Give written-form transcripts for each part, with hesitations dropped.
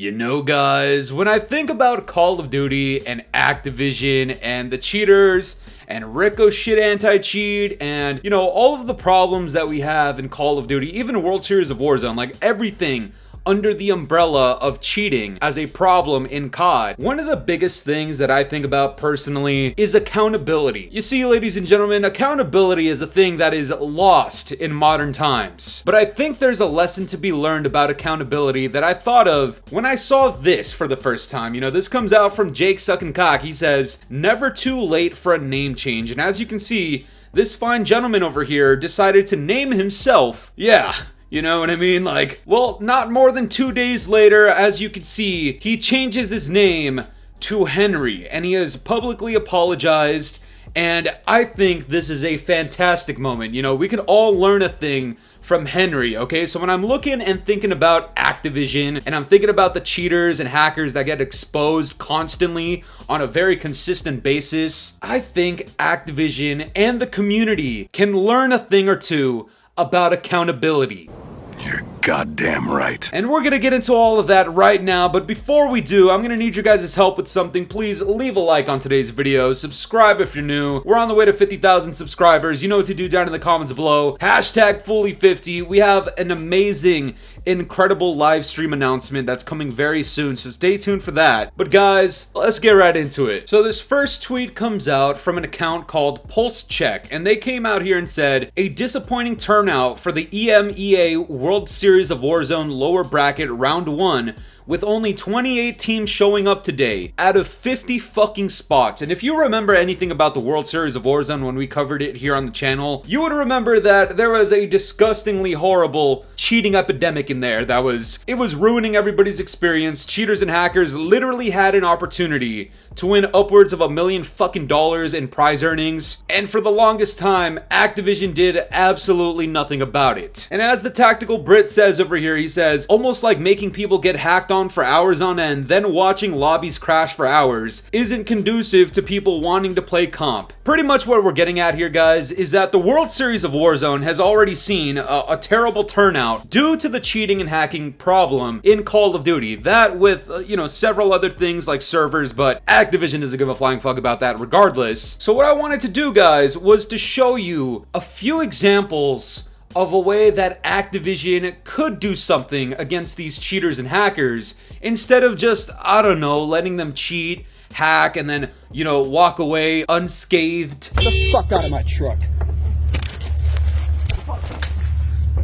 You know, guys, when I think about Call of Duty and Activision and the cheaters and Ricochet anti-cheat and, you know, all of the problems that we have in Call of Duty, even World Series of Warzone, like everything under the umbrella of cheating as a problem in COD. One of the biggest things that I think about personally is accountability. You see, ladies and gentlemen, accountability is a thing that is lost in modern times. But I think there's a lesson to be learned about accountability that I thought of when I saw this for the first time. You know, this comes out from Jake Suckin' Cock. He says, "Never too late for a name change." And as you can see, this fine gentleman over here decided to name himself, you know what I mean? Like, well, not more than 2 days later, as you can see, he changes his name to Henry, and he has publicly apologized, and I think this is a fantastic moment. You know, we can all learn a thing from Henry, okay? So when I'm looking and thinking about Activision, and I'm thinking about the cheaters and hackers that get exposed constantly on a very consistent basis, I think Activision and the community can learn a thing or two about accountability. You're goddamn right. And we're gonna get into all of that right now, but before we do, I'm gonna need your guys' help with something. Please leave a like on today's video, subscribe if you're new. We're on the way to 50,000 subscribers. You know what to do down in the comments below. Hashtag Fooly50. We have an amazing, incredible live stream announcement that's coming very soon, so stay tuned for that. But guys, let's get right into it. So this first tweet comes out from an account called Pulse Check, and they came out here and said, "A disappointing turnout for the EMEA World Series of Warzone lower bracket round 1, with only 28 teams showing up today out of 50 fucking spots." And if you remember anything about the World Series of Warzone when we covered it here on the channel, you would remember that there was a disgustingly horrible cheating epidemic in there that was ruining everybody's experience. Cheaters and hackers literally had an opportunity to win upwards of $1 million fucking in prize earnings, and for the longest time, Activision did absolutely nothing about it. And as the Tactical Brit says over here, he says, "Almost like making people get hacked on for hours on end, then watching lobbies crash for hours isn't conducive to people wanting to play comp." Pretty much what we're getting at here, guys, is that the World Series of Warzone has already seen a terrible turnout due to the cheating and hacking problem in Call of Duty. That with, you know, several other things like servers, but Activision doesn't give a flying fuck about that regardless. So what I wanted to do, guys, was to show you a few examples of a way that Activision could do something against these cheaters and hackers instead of just, I don't know, letting them cheat, hack, and then, you know, walk away unscathed. Get the fuck out of my truck.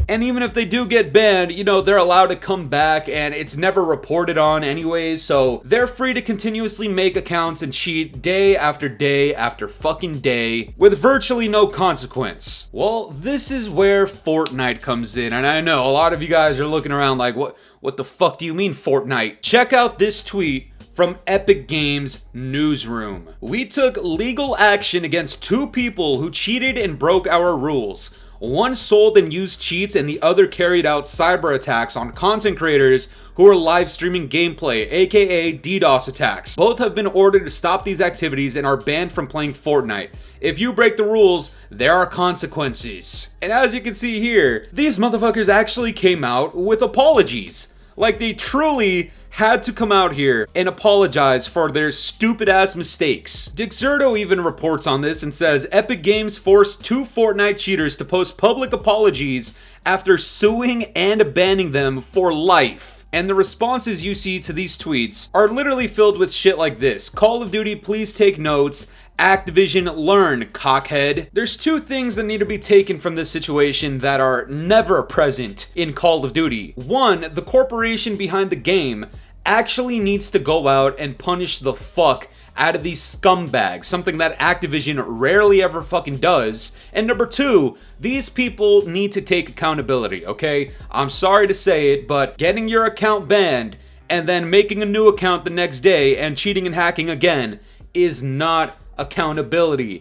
And even if they do get banned, you know, they're allowed to come back and it's never reported on anyways, so they're free to continuously make accounts and cheat day after fucking day with virtually no consequence. Well, this is where Fortnite comes in, and I know a lot of you guys are looking around like, what the fuck do you mean Fortnite? Check out this tweet from Epic Games Newsroom. "We took legal action against 2 people who cheated and broke our rules. One sold and used cheats and the other carried out cyber attacks on content creators who were live streaming gameplay, aka DDoS attacks. Both have been ordered to stop these activities and are banned from playing Fortnite. If you break the rules, there are consequences." And as you can see here, these motherfuckers actually came out with apologies. Like, they truly had to come out here and apologize for their stupid ass mistakes. Dixerto even reports on this and says, "Epic Games forced 2 Fortnite cheaters to post public apologies after suing and banning them for life." And the responses you see to these tweets are literally filled with shit like this: "Call of Duty, please take notes. Activision, learn, cockhead." There's 2 things that need to be taken from this situation that are never present in Call of Duty. 1, the corporation behind the game actually needs to go out and punish the fuck out of these scumbags, something that Activision rarely ever fucking does. And number 2, these people need to take accountability, okay? I'm sorry to say it, but getting your account banned and then making a new account the next day and cheating and hacking again is not accountability.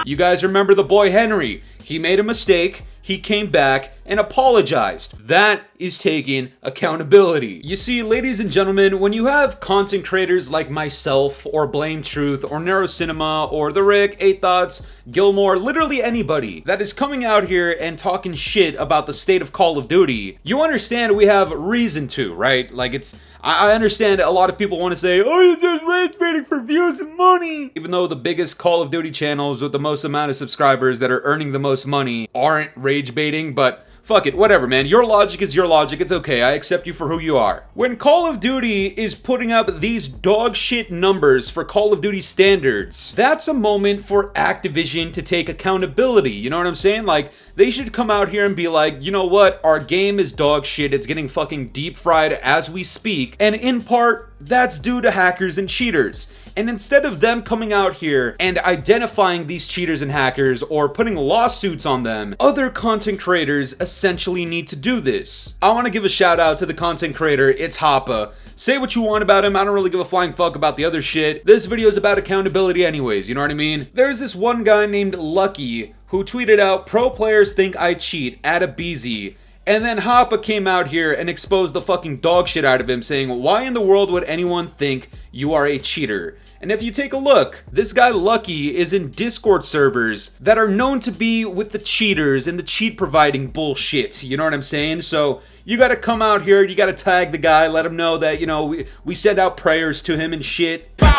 You guys remember the boy Henry? He made a mistake, he came back, and apologized. That is taking accountability. You see, ladies and gentlemen, when you have content creators like myself, or Blame Truth, or Narrow Cinema, or The Rick, 8 Thoughts, Gilmore, literally anybody that is coming out here and talking shit about the state of Call of Duty, you understand we have reason to, right? Like, I understand a lot of people want to say, oh, you're just rage baiting for views and money. Even though the biggest Call of Duty channels with the most amount of subscribers that are earning the most money aren't rage baiting, but fuck it, whatever, man. Your logic is your logic. It's okay. I accept you for who you are. When Call of Duty is putting up these dog shit numbers for Call of Duty standards, that's a moment for Activision to take accountability. You know what I'm saying? Like, they should come out here and be like, you know what? Our game is dog shit. It's getting fucking deep fried as we speak. And in part, that's due to hackers and cheaters. And instead of them coming out here and identifying these cheaters and hackers or putting lawsuits on them, other content creators essentially need to do this. I want to give a shout out to the content creator, It's Hoppa. Say what you want about him, I don't really give a flying fuck about the other shit. This video is about accountability anyways, you know what I mean? There's this one guy named Lucky who tweeted out, pro players think I cheat, at a BZ. And then Hoppa came out here and exposed the fucking dog shit out of him, saying, why in the world would anyone think you are a cheater? And if you take a look, this guy Lucky is in Discord servers that are known to be with the cheaters and the cheat providing bullshit. You know what I'm saying? So you gotta come out here, you gotta tag the guy, let him know that, you know, we send out prayers to him and shit. But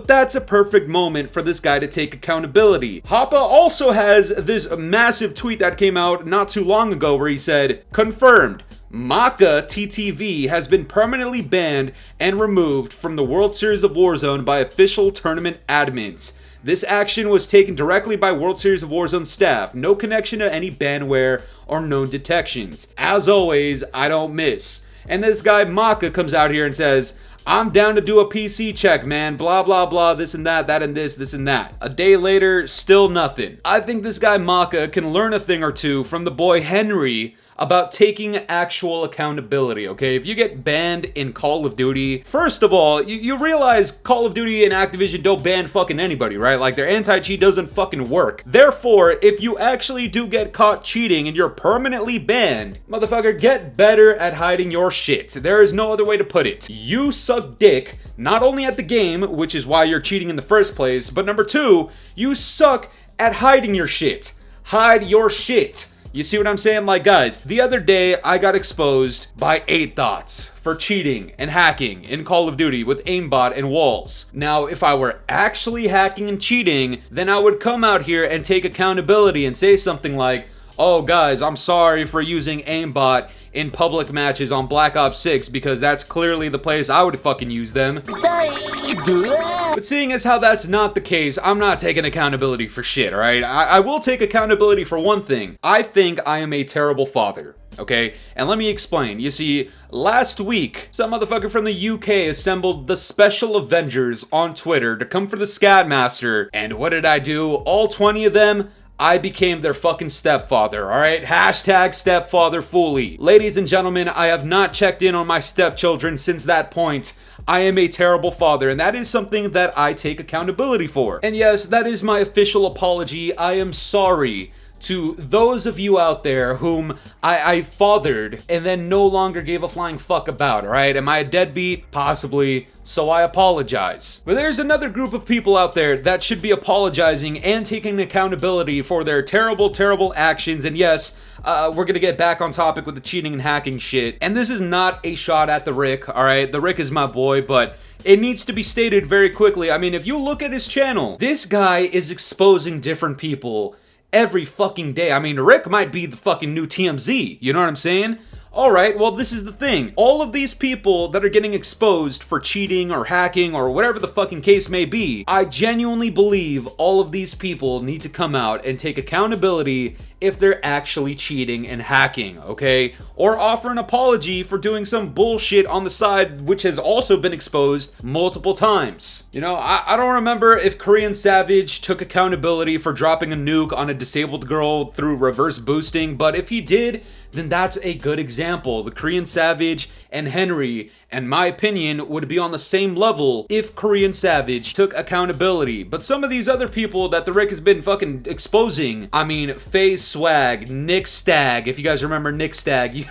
that's a perfect moment for this guy to take accountability. Hoppa also has this massive tweet that came out not too long ago where he said, confirmed. Maka TTV has been permanently banned and removed from the World Series of Warzone by official tournament admins. This action was taken directly by World Series of Warzone staff. No connection to any banware or known detections. As always, I don't miss. And this guy Maka comes out here and says, I'm down to do a PC check, man. Blah, blah, blah, this and that and this and that. A day later, still nothing. I think this guy Maka can learn a thing or two from the boy Henry about taking actual accountability, okay? If you get banned in Call of Duty, first of all, you realize Call of Duty and Activision don't ban fucking anybody, right? Like, their anti-cheat doesn't fucking work. Therefore, if you actually do get caught cheating and you're permanently banned, motherfucker, get better at hiding your shit. There is no other way to put it. You suck dick, not only at the game, which is why you're cheating in the first place, but number two, you suck at hiding your shit. Hide your shit. You see what I'm saying? Like, guys, the other day I got exposed by 8 Thoughts for cheating and hacking in Call of Duty with aimbot and walls. Now, if I were actually hacking and cheating, then I would come out here and take accountability and say something like, oh guys, I'm sorry for using aimbot in public matches on Black Ops 6 because that's clearly the place I would fucking use them. But seeing as how that's not the case, I'm not taking accountability for shit, alright? I will take accountability for one thing. I think I am a terrible father, okay? And let me explain. You see, last week, some motherfucker from the UK assembled the Special Avengers on Twitter to come for the Scatmaster, and what did I do? All 20 of them, I became their fucking stepfather, alright? Hashtag stepfather Fooly. Ladies and gentlemen, I have not checked in on my stepchildren since that point. I am a terrible father, and that is something that I take accountability for. And yes, that is my official apology. I am sorry to those of you out there whom I fathered and then no longer gave a flying fuck about, alright? Am I a deadbeat? Possibly. So I apologize. But there's another group of people out there that should be apologizing and taking accountability for their terrible, terrible actions. And yes, we're gonna get back on topic with the cheating and hacking shit. And this is not a shot at the Rick, alright? The Rick is my boy, but it needs to be stated very quickly. I mean, if you look at his channel, this guy is exposing different people every fucking day. I mean, Rick might be the fucking new TMZ, you know what I'm saying? Alright, well, this is the thing. All of these people that are getting exposed for cheating or hacking or whatever the fucking case may be, I genuinely believe all of these people need to come out and take accountability if they're actually cheating and hacking, okay? Or offer an apology for doing some bullshit on the side, which has also been exposed multiple times. You know, I don't remember if Korean Savage took accountability for dropping a nuke on a disabled girl through reverse boosting, but if he did, then that's a good example. The Korean Savage and Henry, in my opinion, would be on the same level if Korean Savage took accountability. But some of these other people that the Rick has been fucking exposing, I mean, FaZe Swag, Nick Stagg, if you guys remember Nick Stagg. You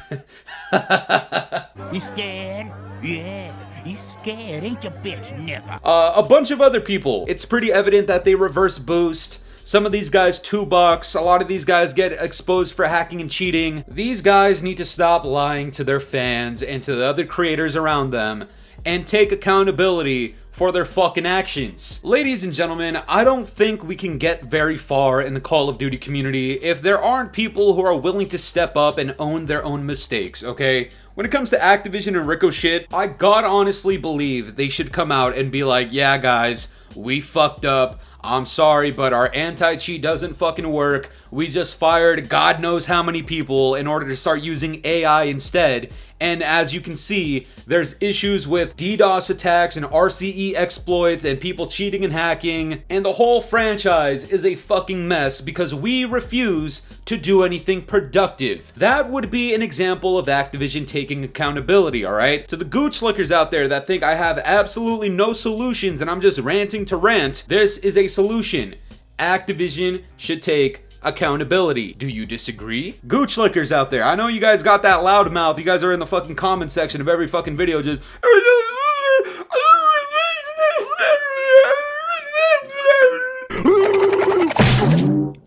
scared? Yeah, you scared, ain't you, bitch, nigga? A bunch of other people. It's pretty evident that they reverse boost. Some of these guys $2. A lot of these guys get exposed for hacking and cheating. These guys need to stop lying to their fans and to the other creators around them and take accountability for their fucking actions. Ladies and gentlemen, I don't think we can get very far in the Call of Duty community if there aren't people who are willing to step up and own their own mistakes, okay? When it comes to Activision and Ricochet, I god honestly believe they should come out and be like, yeah guys, we fucked up. I'm sorry, but our anti-cheat doesn't fucking work. We just fired God knows how many people in order to start using AI instead. And as you can see, there's issues with DDoS attacks and RCE exploits and people cheating and hacking. And the whole franchise is a fucking mess because we refuse to do anything productive. That would be an example of Activision taking accountability, alright? To the gooch lickers out there that think I have absolutely no solutions and I'm just ranting to rant, this is a solution. Activision should take accountability. Do you disagree? Gooch lickers out there, I know you guys got that loud mouth. You guys are in the fucking comment section of every fucking video just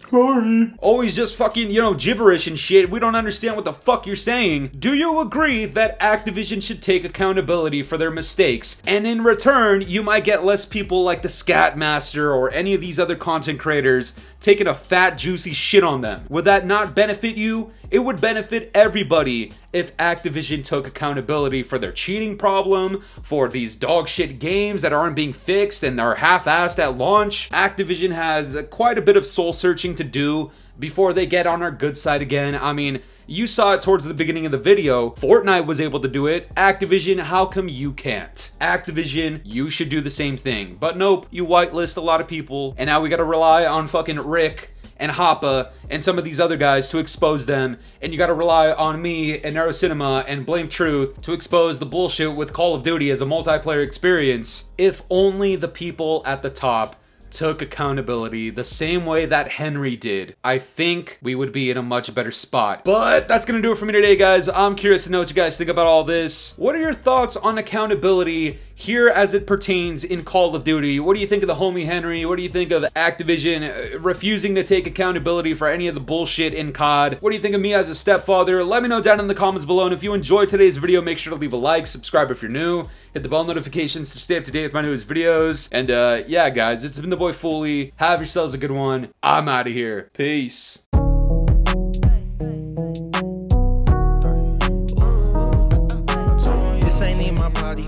sorry. Always just fucking, gibberish and shit. We don't understand what the fuck you're saying. Do you agree that Activision should take accountability for their mistakes? And in return, you might get less people like the Scatmaster or any of these other content creators taking a fat, juicy shit on them. Would that not benefit you? It would benefit everybody if Activision took accountability for their cheating problem, for these dog shit games that aren't being fixed and are half-assed at launch. Activision has quite a bit of soul searching to do before they get on our good side again. I mean, you saw it towards the beginning of the video. Fortnite was able to do it. Activision, how come you can't? Activision, you should do the same thing. But nope, you whitelist a lot of people, and now we gotta rely on fucking Rick and Hoppa and some of these other guys to expose them, and you gotta rely on me and NeuroCinema and Blame Truth to expose the bullshit with Call of Duty as a multiplayer experience. If only the people at the top took accountability the same way that Henry did, I think we would be in a much better spot. But that's gonna do it for me today, guys. I'm curious to know what you guys think about all this. What are your thoughts on accountability here as it pertains in Call of Duty? What do you think of the homie Henry? What do you think of Activision refusing to take accountability for any of the bullshit in COD? What do you think of me as a stepfather? Let me know down in the comments below, and if you enjoyed today's video, make sure to leave a like, subscribe if you're new, hit the bell notifications to stay up to date with my newest videos, and yeah guys, it's been the boy Fooly. Have yourselves a good one. I'm out of here. Peace. This ain't in my body.